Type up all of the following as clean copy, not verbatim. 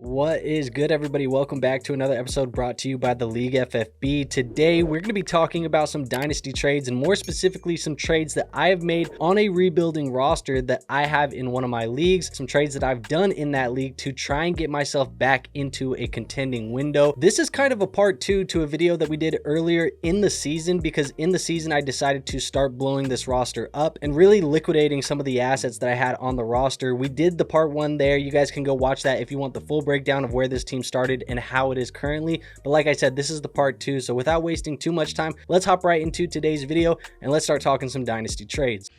What is good, everybody? Welcome back to another episode brought to you by the League FFB. Today, we're going to be talking about some dynasty trades and more specifically some trades that I have made on a rebuilding roster that I have in one of my leagues, some trades that I've done in that league to try and get myself back into a contending window. This is kind of a part two to a video that we did earlier in the season because in the season, I decided to start blowing this roster up and really liquidating some of the assets that I had on the roster. We did the part one there. You guys can go watch that if you want the full breakdown of where this team started and how it is currently. But like I said, this is the part two. So without wasting too much time, let's hop right into today's video and let's start talking some dynasty trades.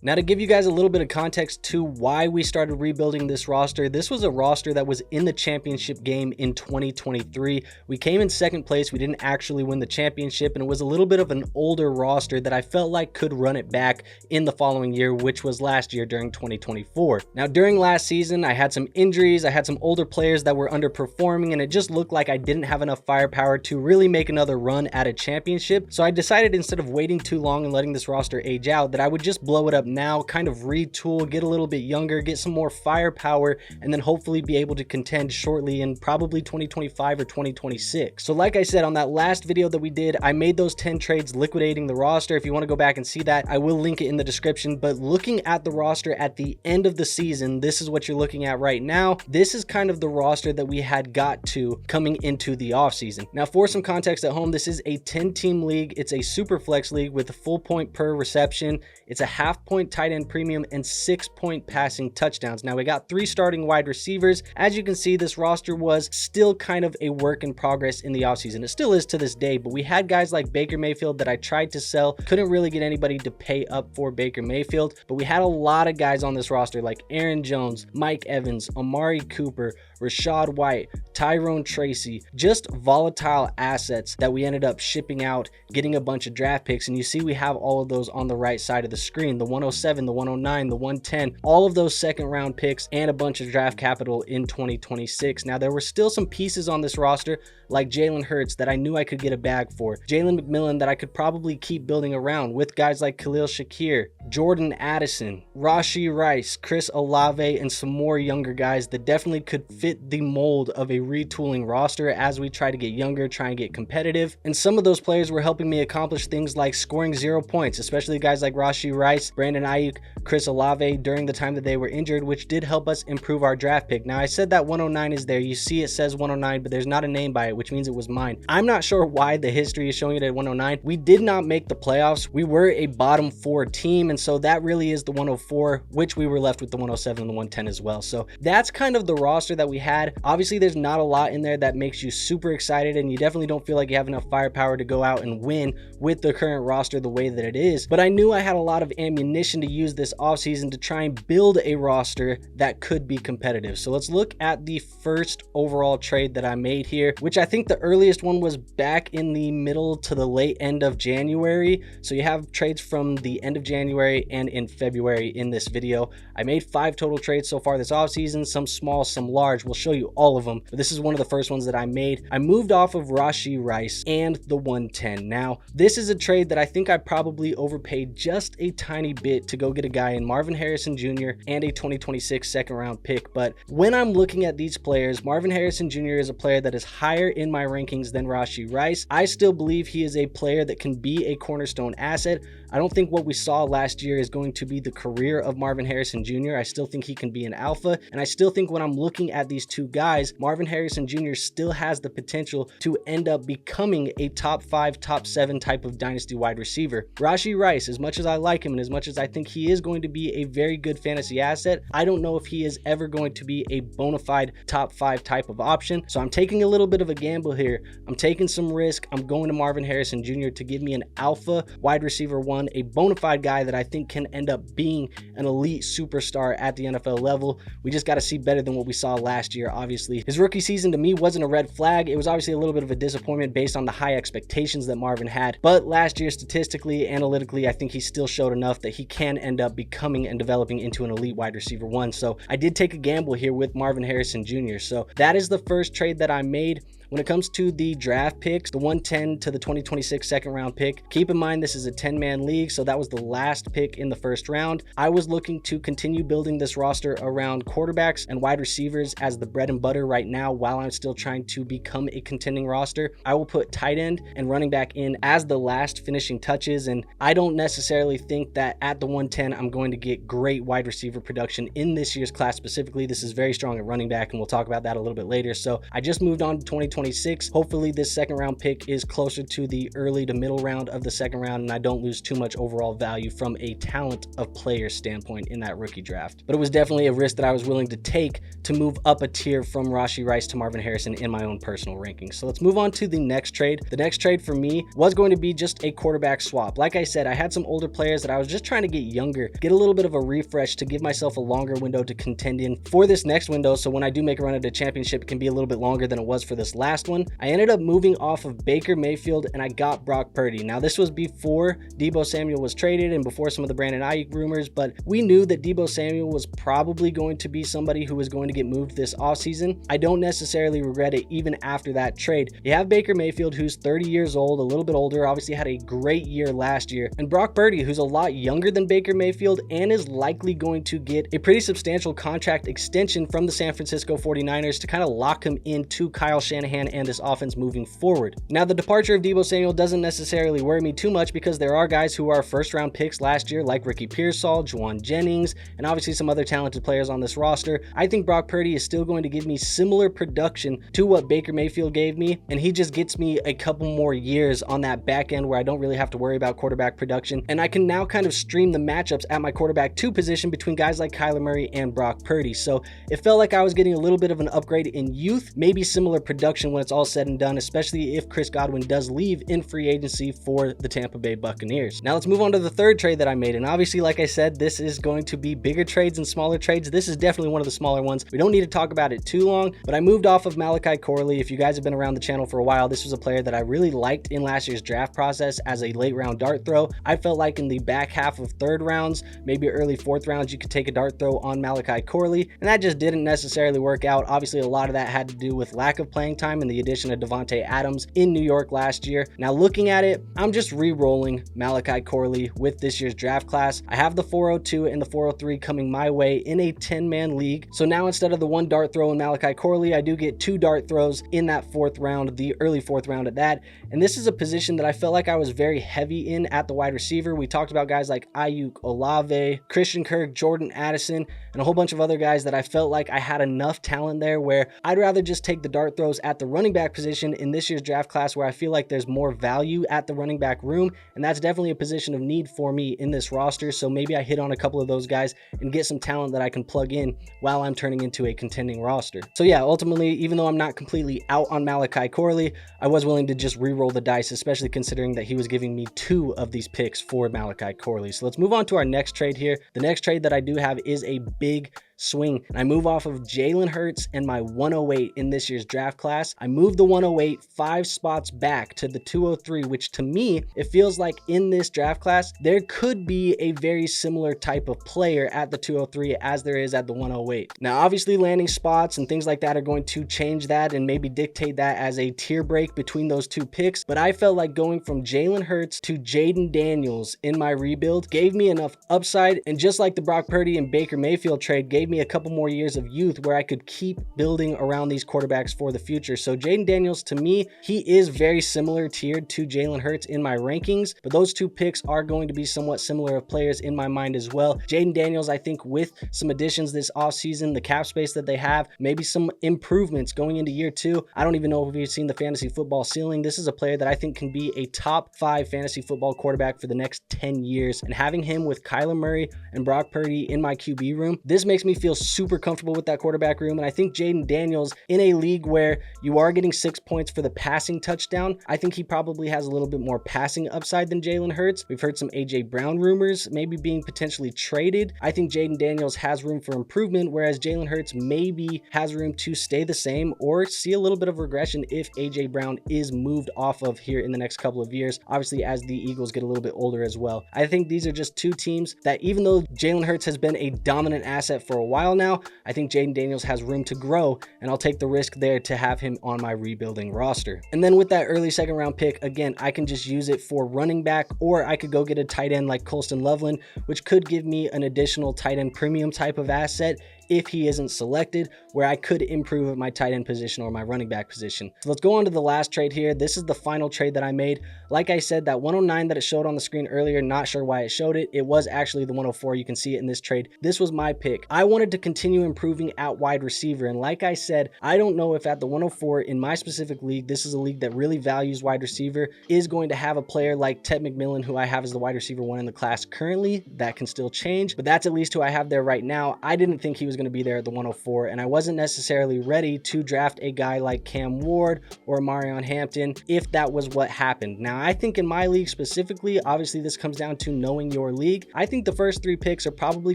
Now, to give you guys a little bit of context to why we started rebuilding this roster, this was a roster that was in the championship game in 2023. We came in second place. We didn't actually win the championship, and it was a little bit of an older roster that I felt like could run it back in the following year, which was last year during 2024. Now, during last season, I had some injuries. I had some older players that were underperforming, and it just looked like I didn't have enough firepower to really make another run at a championship. So I decided instead of waiting too long and letting this roster age out, that I would just blow it up now, kind of retool, get a little bit younger, get some more firepower, and then hopefully be able to contend shortly in probably 2025 or 2026. So like I said, on that last video that we did, I made those 10 trades liquidating the roster. If you want to go back and see that, I will link it in the description. But looking at the roster at the end of the season, this is what you're looking at right now. This is kind of the roster that we had got to coming into the offseason. Now, for some context at home, this is a 10-team league. It's a super flex league with a full point per reception. It's a half point tight end premium and 6-point passing touchdowns. Now, we got 3 starting wide receivers. As you can see, this roster was still kind of a work in progress in the offseason. It still is to this day, but we had guys like Baker Mayfield that I tried to sell. Couldn't really get anybody to pay up for Baker Mayfield, but we had a lot of guys on this roster like Aaron Jones, Mike Evans, Amari Cooper, Rashad White, Tyrone Tracy, just volatile assets that we ended up shipping out, getting a bunch of draft picks. And you see we have all of those on the right side of the screen, the 107, the 109, the 110, all of those second round picks and a bunch of draft capital in 2026. Now, there were still some pieces on this roster like Jalen Hurts that I knew I could get a bag for, Jalen McMillan that I could probably keep building around with guys like Khalil Shakir, Jordan Addison, Rashee Rice, Chris Olave, and some more younger guys that definitely could fit the mold of a retooling roster as we try to get younger, try and get competitive. And some of those players were helping me accomplish things like scoring 0 points, especially guys like Rashee Rice, Brandon Ayuk, Chris Olave during the time that they were injured, which did help us improve our draft pick. Now, I said that 109 is there. You see it says 109, but there's not a name by it, which means it was mine. I'm not sure why the history is showing it at 109. We did not make the playoffs. We were a bottom 4 team, and so that really is the 104, which we were left with the 107 and the 110 as well. So that's kind of the roster that we had. Obviously, there's not a lot in there that makes you super excited, and you definitely don't feel like you have enough firepower to go out and win with the current roster the way that it is. But I knew I had a lot of ammunition to use this offseason to try and build a roster that could be competitive. So let's look at the first overall trade that I made here, which I think the earliest one was back in the middle to the late end of January. So you have trades from the end of January and in February in this video. I made 5 total trades so far this offseason, some small, some large. We'll show you all of them, but this is one of the first ones that I made. I moved off of Rashee Rice and the 110. Now, this is a trade that I think I probably overpaid just a tiny bit to go get a guy in Marvin Harrison Jr. and a 2026 second round pick. But when I'm looking at these players, Marvin Harrison Jr. is a player that is higher in my rankings than Rashee Rice. I still believe he is a player that can be a cornerstone asset. I don't think what we saw last year is going to be the career of Marvin Harrison Jr. I still think he can be an alpha, and I still think when I'm looking at these two guys, Marvin Harrison Jr. still has the potential to end up becoming a top 5, top 7 type of dynasty wide receiver. Rashee Rice, as much as I like him and as much as I think he is going to be a very good fantasy asset, I don't know if he is ever going to be a bona fide top 5 type of option. So I'm taking a little bit of a gamble here. I'm taking some risk. I'm going to Marvin Harrison Jr. to give me an alpha wide receiver 1, a bona fide guy that I think can end up being an elite superstar at the NFL level. We just got to see better than what we saw last year. Obviously, his rookie season to me wasn't a red flag. It was obviously a little bit of a disappointment based on the high expectations that Marvin had. But last year, statistically, analytically, I think he still showed enough that he can end up becoming and developing into an elite wide receiver 1. So I did take a gamble here with Marvin Harrison Jr. So that is the first trade that I made. When it comes to the draft picks, the 110 to the 2026 second round pick, keep in mind this is a 10-man league, so that was the last pick in the first round. I was looking to continue building this roster around quarterbacks and wide receivers as the bread and butter right now while I'm still trying to become a contending roster. I will put tight end and running back in as the last finishing touches, and I don't necessarily think that at the 110 I'm going to get great wide receiver production in this year's class specifically. This is very strong at running back, and we'll talk about that a little bit later. So I just moved on to 2026. Hopefully this second round pick is closer to the early to middle round of the second round, and I don't lose too much overall value from a talent of player standpoint in that rookie draft. But it was definitely a risk that I was willing to take to move up a tier from Rashee Rice to Marvin Harrison in my own personal rankings. So let's move on to the next trade. The next trade for me was going to be just a quarterback swap. Like I said, I had some older players that I was just trying to get younger, get a little bit of a refresh to give myself a longer window to contend in for this next window. So when I do make a run at a championship, it can be a little bit longer than it was for this last one. I ended up moving off of Baker Mayfield and I got Brock Purdy. Now this was before Deebo Samuel was traded and before some of the Brandon Ayuk rumors, but we knew that Deebo Samuel was probably going to be somebody who was going to get moved this offseason. I don't necessarily regret it even after that trade. You have Baker Mayfield, who's 30 years old, a little bit older, obviously had a great year last year, and Brock Purdy, who's a lot younger than Baker Mayfield and is likely going to get a pretty substantial contract extension from the San Francisco 49ers to kind of lock him into Kyle Shanahan and this offense moving forward. Now, the departure of Deebo Samuel doesn't necessarily worry me too much because there are guys who are first round picks last year like Ricky Pearsall, Juwan Jennings, and obviously some other talented players on this roster. I think Brock Purdy is still going to give me similar production to what Baker Mayfield gave me, and he just gets me a couple more years on that back end where I don't really have to worry about quarterback production, and I can now kind of stream the matchups at my quarterback 2 position between guys like Kyler Murray and Brock Purdy. So it felt like I was getting a little bit of an upgrade in youth, maybe similar production when it's all said and done, especially if Chris Godwin does leave in free agency for the Tampa Bay Buccaneers. Now let's move on to the third trade that I made, and obviously, like I said, this is going to be bigger trades and smaller trades. This is definitely one of the smaller ones. We don't need to talk about it too long, but I moved off of Malachi Corley. If you guys have been around the channel for a while, this was a player that I really liked in last year's draft process as a late round dart throw. I felt like in the back half of third rounds, maybe early fourth rounds, you could take a dart throw on Malachi Corley, and that just didn't necessarily work out. Obviously, a lot of that had to do with lack of playing time and the addition of Devontae Adams in New York last year. Now looking at it, I'm just re-rolling Malachi Corley with this year's draft class. I have the 402 and the 403 coming my way in a 10-man league. So now instead of the one dart throw in Malachi Corley, I do get 2 dart throws in that fourth round, the early fourth round at that. And this is a position that I felt like I was very heavy in at the wide receiver. We talked about guys like Ayuk, Olave, Christian Kirk, Jordan Addison, and a whole bunch of other guys that I felt like I had enough talent there where I'd rather just take the dart throws at the running back position in this year's draft class where I feel like there's more value at the running back room, and that's definitely a position of need for me in this roster. So maybe I hit on a couple of those guys and get some talent that I can plug in while I'm turning into a contending roster. So yeah, ultimately, even though I'm not completely out on Malachi Corley, I was willing to just re-roll the dice, especially considering that he was giving me 2 of these picks for Malachi Corley. So let's move on to our next trade here. The next trade that I do have is a big swing, and I move off of Jalen Hurts and my 108 in this year's draft class. I moved the 108 5 spots back to the 203, which to me, it feels like in this draft class, there could be a very similar type of player at the 203 as there is at the 108. Now, obviously landing spots and things like that are going to change that and maybe dictate that as a tier break between those 2 picks, but I felt like going from Jalen Hurts to Jayden Daniels in my rebuild gave me enough upside, and just like the Brock Purdy and Baker Mayfield trade gave me a couple more years of youth where I could keep building around these quarterbacks for the future. So Jayden Daniels, to me, he is very similar tiered to Jalen Hurts in my rankings, but those 2 picks are going to be somewhat similar of players in my mind as well. Jayden Daniels, I think with some additions this offseason, the cap space that they have, maybe some improvements going into year 2. I don't even know if we've seen the fantasy football ceiling. This is a player that I think can be a top 5 fantasy football quarterback for the next 10 years, and having him with Kyler Murray and Brock Purdy in my QB room, this makes me feel super comfortable with that quarterback room. And I think Jayden Daniels, in a league where you are getting 6 points for the passing touchdown, I think he probably has a little bit more passing upside than Jalen Hurts. We've heard some AJ Brown rumors maybe being potentially traded. I think Jayden Daniels has room for improvement, whereas Jalen Hurts maybe has room to stay the same or see a little bit of regression if AJ Brown is moved off of here in the next couple of years, obviously as the Eagles get a little bit older as well. I think these are just 2 teams that, even though Jalen Hurts has been a dominant asset for a while now. I think Jayden Daniels has room to grow, and I'll take the risk there to have him on my rebuilding roster. And then with that early second round pick, again, I can just use it for running back, or I could go get a tight end like Colston Loveland, which could give me an additional tight end premium type of asset if he isn't selected, where I could improve at my tight end position or my running back position. So let's go on to the last trade here. This is the final trade that I made. Like I said, that 109 that it showed on the screen earlier, not sure why it showed it. It was actually the 104. You can see it in this trade. This was my pick. I wanted to continue improving at wide receiver. And like I said, I don't know if at the 104 in my specific league, this is a league that really values wide receiver, is going to have a player like Ted McMillan, who I have as the wide receiver 1 in the class currently. That can still change, but that's at least who I have there right now. I didn't think he was going to be there at the 104, and I wasn't necessarily ready to draft a guy like Cam Ward or Marion Hampton if that was what happened. Now, I think in my league specifically, obviously this comes down to knowing your league. I think the first 3 picks are probably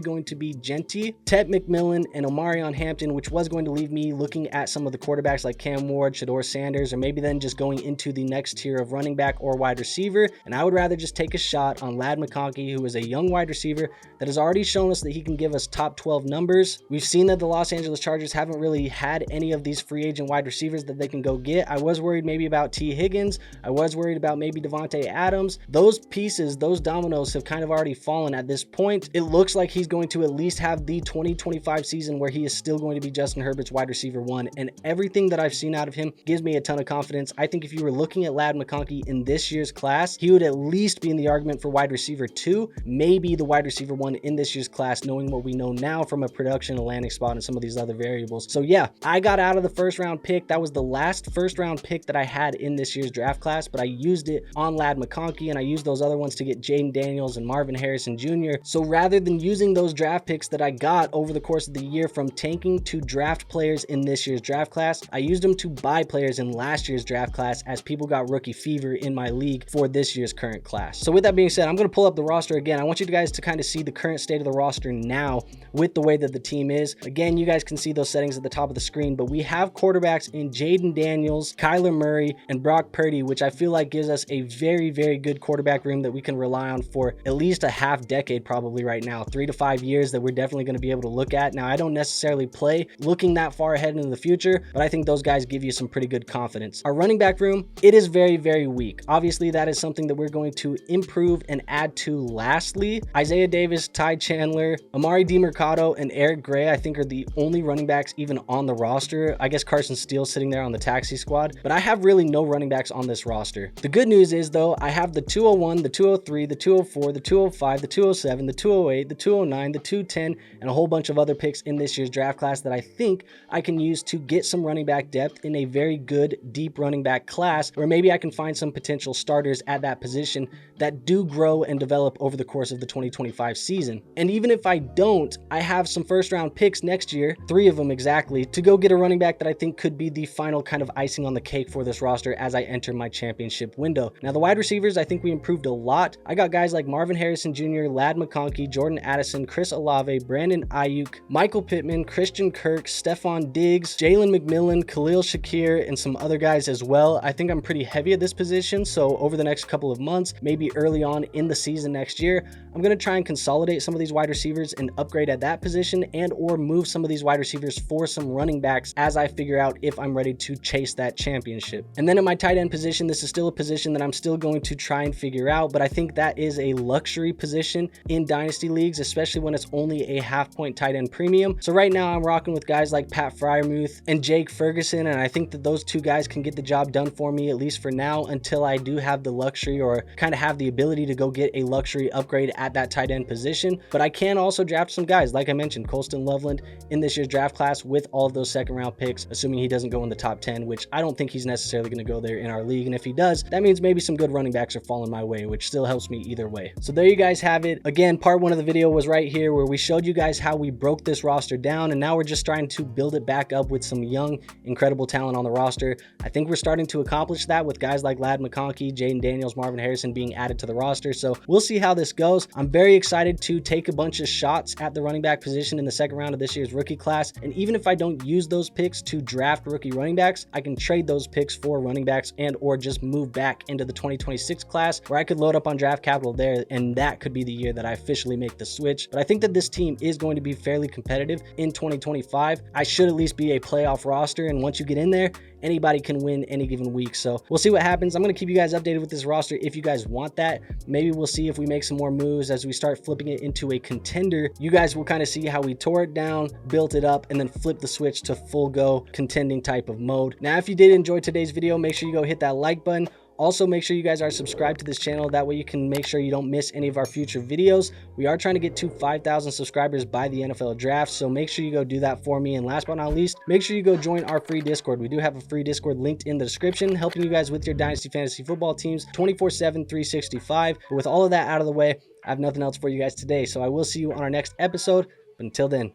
going to be Genty, Ted McMillan, and Omarion Hampton, which was going to leave me looking at some of the quarterbacks like Cam Ward, Shador Sanders, or maybe then just going into the next tier of running back or wide receiver. And I would rather just take a shot on Ladd McConkey, who is a young wide receiver that has already shown us that he can give us top 12 numbers. We've seen that the Los Angeles Chargers haven't really had any of these free agent wide receivers that they can go get. I was worried maybe about T. Higgins. I was worried about maybe Devontae Adams. Those pieces, those dominoes have kind of already fallen at this point. It looks like he's going to at least have the 2025 season where he is still going to be Justin Herbert's wide receiver 1, and everything that I've seen out of him gives me a ton of confidence. I think if you were looking at Ladd McConkey in this year's class, he would at least be in the argument for wide receiver 2, maybe the wide receiver 1 in this year's class, knowing what we know now from a production, a landing spot, and some of these other variables. So yeah, I got out of the first round pick. That was the last first round pick that I had in this year's draft class, but I used it on Ladd McConkey, and I used those other ones to get Jayden Daniels and Marvin Harrison Jr. So rather than using those draft picks that I got over the course of the year from tanking to draft players in this year's draft class, I used them to buy players in last year's draft class as people got rookie fever in my league for this year's current class. So with that being said, I'm going to pull up the roster again. I want you guys to kind of see the current state of the roster now with the way that the team is. Again, you guys can see those settings at the top of the screen, but we have quarterbacks in Jayden Daniels, Kyler Murray, and Brock Purdy, which I feel like gives us a very, very good quarterback room that we can rely on for at least a half decade probably right now, 3 to 5 years that we're definitely going to be able to look at. Now, I don't necessarily play looking that far ahead into the future, but I think those guys give you some pretty good confidence. Our running back room, it is very, very weak. Obviously, that is something that we're going to improve and add to lastly. Isaiah Davis, Ty Chandler, Amari DiMercado, and Eric Gray, I think, are the only running backs even on the roster. I guess Carson Steele's sitting there on the taxi squad, but I have really no running backs on this roster. The good news is, though, I have the 201, the 203, the 204, the 205, the 207, the 208, the 209, the 210, and a whole bunch of other picks in this year's draft class that I think I can use to get some running back depth in a very good, deep running back class, or maybe I can find some potential starters at that position that do grow and develop over the course of the 2025 season. And even if I don't, I have some first round picks next year, 3 of them exactly, to go get a running back that I think could be the final kind of icing on the cake for this roster as I enter my championship window. Now, the wide receivers, I think we improved a lot. I got guys like Marvin Harrison Jr., Ladd McConkey, Jordan Addison, Chris Olave, Brandon Ayuk, Michael Pittman, Christian Kirk, Stephon Diggs, Jalen McMillan, Khalil Shakir, and some other guys as well. I think I'm pretty heavy at this position, so over the next couple of months, maybe early on in the season next year, I'm going to try and consolidate some of these wide receivers and upgrade at that position, and or move some of these wide receivers for some running backs as I figure out if I'm ready to chase that championship. And then at my tight end position, this is still a position that I'm still going to try and figure out, but I think that is a luxury position in dynasty leagues, especially when it's only a half-point tight end premium. So right now I'm rocking with guys like Pat Freiermuth and Jake Ferguson, and I think that those 2 guys can get the job done for me, at least for now, until I do have the luxury or kind of have the ability to go get a luxury upgrade at that tight end position. But I can also draft some guys, like I mentioned, Colston Loveland in this year's draft class with all of those second round picks, assuming he doesn't go in the top 10, which I don't think he's necessarily going to go there in our league. And if he does, that means maybe some good running backs are falling my way, which still helps me either way. So there you guys have it. Again, part 1 of the video was right here where we showed you guys how we broke this roster down, and now we're just trying to build it back up with some young, incredible talent on the roster. I think we're starting to accomplish that with guys like Ladd McConkey, Jayden Daniels, Marvin Harrison being added to the roster. So we'll see how this goes. I'm very excited to take a bunch of shots at the running back position in the second second round of this year's rookie class. And even if I don't use those picks to draft rookie running backs, I can trade those picks for running backs and or just move back into the 2026 class where I could load up on draft capital there, and that could be the year that I officially make the switch. But I think that this team is going to be fairly competitive in 2025. I should at least be a playoff roster, and once you get in there, anybody can win any given week. So we'll see what happens. I'm going to keep you guys updated with this roster if you guys want that. Maybe we'll see if we make some more moves as we start flipping it into a contender. You guys will kind of see how we tore it down, built it up, and then flip the switch to full go contending type of mode. Now, if you did enjoy today's video, make sure you go hit that like button. Also, make sure you guys are subscribed to this channel. That way you can make sure you don't miss any of our future videos. We are trying to get to 5,000 subscribers by the NFL draft, so make sure you go do that for me. And last but not least, make sure you go join our free Discord. We do have a free Discord linked in the description, helping you guys with your Dynasty Fantasy Football teams 24/7, 365. But with all of that out of the way, I have nothing else for you guys today, so I will see you on our next episode. But until then,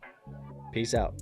peace out.